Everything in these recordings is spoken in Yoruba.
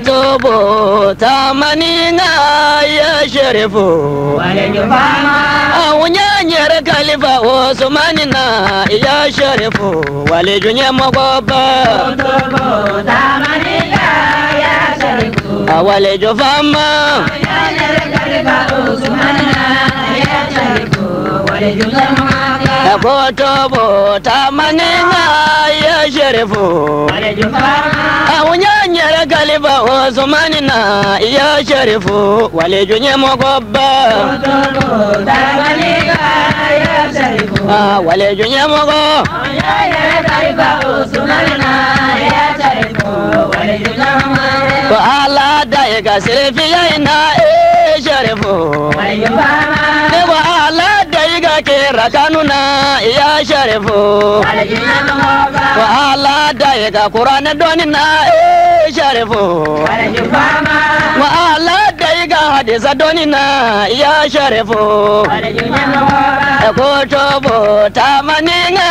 Ekotobo tamaninga ya sherifu Awunyanyere kalifa Osmanina ya sherifu Walejunye mogoba Ekotobo tamaninga ya sherifu Awalejo fama Awunyanyere kalifa Osmanina ya sherifu Walejunye mogoba Ekotobo tamaninga ya sherifu Walejo fama Awunyanyere kalifa Osmanina ya sherifu Walejunye mogoba Ekotobo tamaninga ya sherifu Walejunye mogo Awunyanyere kalifa Osmanina ya sherifu Walejunye mogoba Ko ala daiga sirfiya ina sherifu Walejo fama Ko ala daiga kera kanuna ya sherifu Walejunye mogoba Ko ala daiga Qur'an donina sherifu Walejo fama Ko ala daiga hadisa donina ya sherifu Walejunye mogoba Ekotobo tamaninga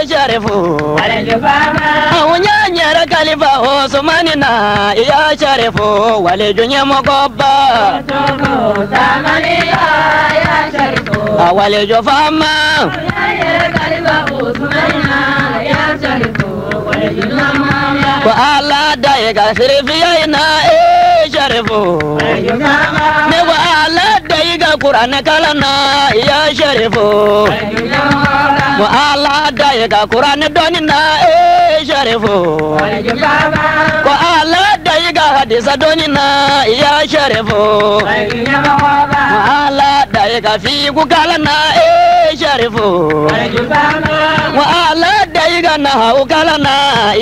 sherifu Walejo fama Awunyanyere kalifa Osmanina ya sherifu Walejunye mogoba Ekotobo tamaninga ya sherifu Walejo fama Awunyanyere kalifa Osmanina ya sherifu Walejunye mogoba Ko ala daiga sirfiya ina sherifu Walejo fama Ne ko ala daiga Qur'an kalana ya sherifu Walejunye mogoba Ko ala daiga Qur'an donina sherifu Walejo fama Ko ala daiga hadisa donina ya sherifu Walejunye mogoba Ala daiga fi kukalana sherifu Walejo fama Ala daiga na ukalana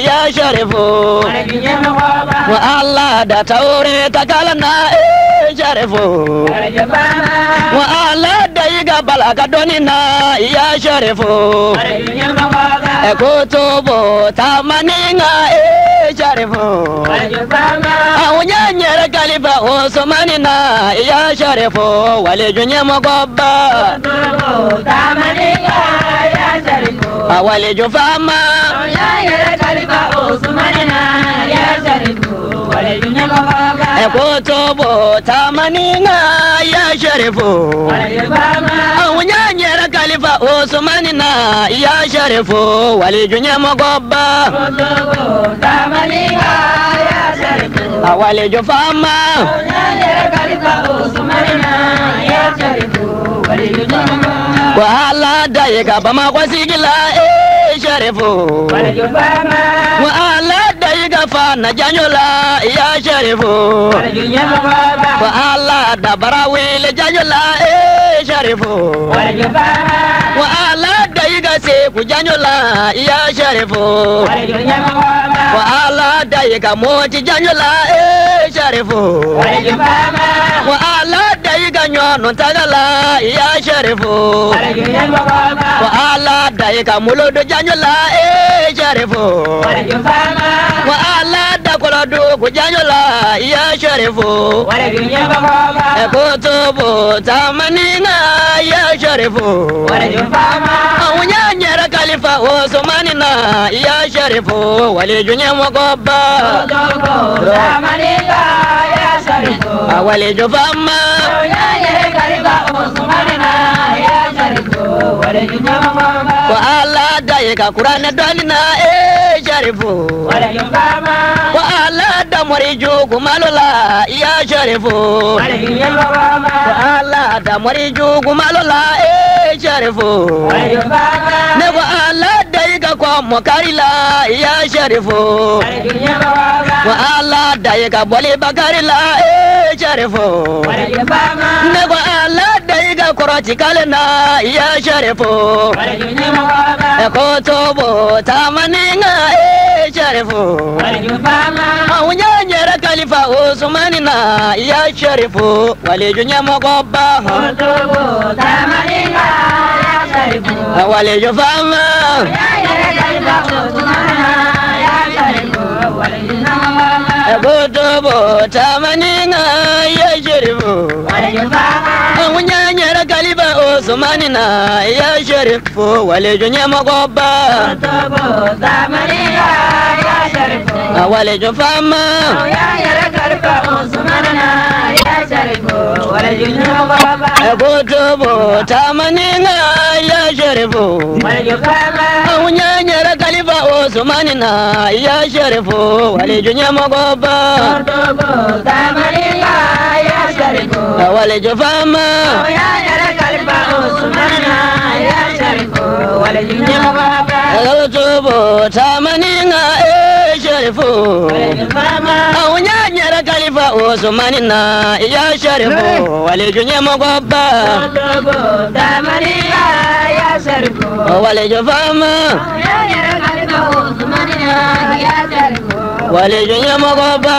ya sherifu Walejunye mogoba Ala da taure takalana sherifu Walejo fama Ala daiga balaga donina ya sherifu Walejunye mogoba Ekotobo tamaninga sherifu Walejo fama Awunyanyere kalifa Osmanina ya sherifu Walejunye mogoba Ekotobo tamaninga ya sherifu Walejo fama Awunyanyere kalifa Osmanina ya sherifu Walejunye mogoba Ekotobo tamaninga ya sherifu Walejo fama Awunyanyere kalifa Osmanina ya sherifu Walejunye mogoba Ekotobo tamaninga ya sherifu Walejo fama Awunyanyere kalifa Osmanina ya sherifu Walejunye mogoba Ko ala daiga bama ko sigila sherifu Walejo fama Ko ala daiga fana janyola ya sherifu Walejunye mogoba Ko ala da barawile janyola sherifu Walejo fama Ko ala daiga se ku janyola ya sherifu Walejunye mogoba Ko ala daiga moti janyola sherifu Walejo fama Ko ala daiga nyono tagala ya sherifu Walejunye mogoba Ko ala daiga mulodo janyola sherifu Walejo fama Ko ala da kolodo ku janyola ya sherifu Walejunye mogoba Ekotobo tamaninga ya sherifu Walejo fama Awunyanyere kalifa Osmanina ya sherifu Walejunye mogoba Ekotobo tamaninga ya sherifu Walejo fama Awunyanyere kalifa Osmanina ya sherifu Walejunye mogoba Ko ala daiga Qur'an donina sherifu Walejo fama Ko ala da moriju kumalola ya sherifu Walejunye mogoba Ko ala da moriju kumalola sherifu Walejo fama Ne ko ala daiga ko mokarila ya sherifu Walejunye mogoba Ko ala daiga boli bakarila sherifu Walejo fama Ne ko ala daiga koroti kalena ya sherifu Walejunye mogoba Ekotobo tamaninga sherifu Walejo fama Awunyanyere kalifa Osmanina ya sherifu Walejunye mogoba Ekotobo tamaninga ya sherifu Walejo fama Awunyanyere kalifa Osmanina ya sherifu Walejunye mogoba Ekotobo tamaninga ya sherifu Walejo fama Awunyanyere kalifa Osmanina ya sherifu Walejunye mogoba Ekotobo tamaninga ya sherifu Walejo fama Awunyanyere Kutubu tamaninga ya sharifu wale fama Unyanyara kalifa Osmanina ya sharifu Walijunya mogoba Kutubu tamaninga ya sharifu Walijufama Unyanyara kalifa Osmanina ya sharifu Walijunya mogoba Kutubu tamaninga ya sharifu wale fama Unyanyara kalifa Osmanina ya sharifu Walijunya mogoba Kutubu tamaninga ya sharifu Walijufama Unyanyara kalifa Osmanina ya sharifu Walijunya mogoba